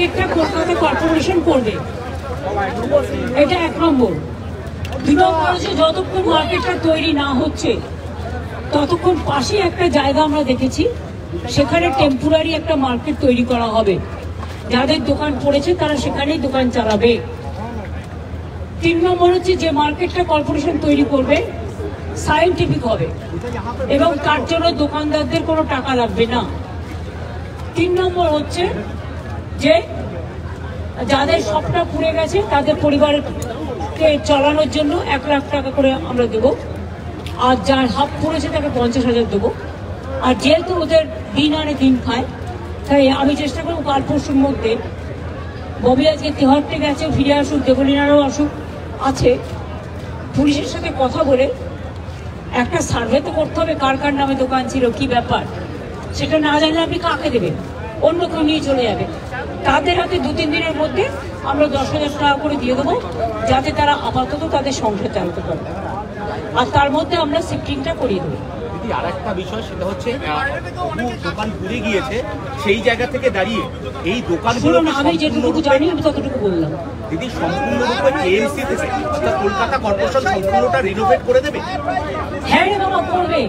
একটা কলকাতা কর্পোরেশন করবে, এটা 1 নম্বর। 2 নম্বর হচ্ছে যতক্ষণ মার্কেটটা তৈরি না হচ্ছে ততক্ষণ পাশে একটা জায়গা আমরা দেখেছি, সেখানে টেম্পোরারি একটা মার্কেট তৈরি করা হবে, যাদের দোকান পড়েছে তারা সেখানেই দোকান চালাবে। 3 নম্বর হচ্ছে যে মার্কেটটা কর্পোরেশন তৈরি করবে সায়েন্টিফিক হবে এবং তার জন্য দোকানদারদের কোনো টাকা লাগবে না। 3 নম্বর হচ্ছে যে যাদের সবটা পুড়ে গেছে তাদের পরিবারকে চালানোর জন্য 1 লাখ টাকা করে আমরা দেবো, আর যার হাফ পড়েছে তাকে 50,000 দেবো। আর যেহেতু ওদের দিন আনে দিন খায়, তাই আমি চেষ্টা করবো কাল পরশুর মধ্যে, ববি আজকে তেহট্টে গেছে, ফিরে আসুক, দেবলীনারও আসুক আছে, পুলিশের সাথে কথা বলে একটা সার্ভে তো করতে হবে কার কার নামে দোকান ছিল, কি ব্যাপার, সেটা না জানলে আপনি কাকে দেবেন, অন্য কেউ নিয়ে চলে যাবে। তাদের হাতে 2-3 দিনের মধ্যে আমরা 10,000 টাকা করে দিয়ে দেবো, যাতে তারা আপাতত তাদের সংসার চালাতে পারে, আর তার মধ্যে আমরা শিফটিংটা করিয়ে দেবো। আর একটা বিষয়, সেটা হচ্ছে দোকান পুড়ে গিয়েছে, সেই জায়গা থেকে দাঁড়িয়ে এই দোকানগুলো, আমি যেটুকু জানি আমি ততটুকু বললাম। দিদি, সম্পূর্ণরূপে কেএমসি থেকে অর্থাৎ কলকাতা কর্পোরেশন সম্পূর্ণটা রিনোভেট করে দেবে? হ্যাঁ রে বাবা, করবে।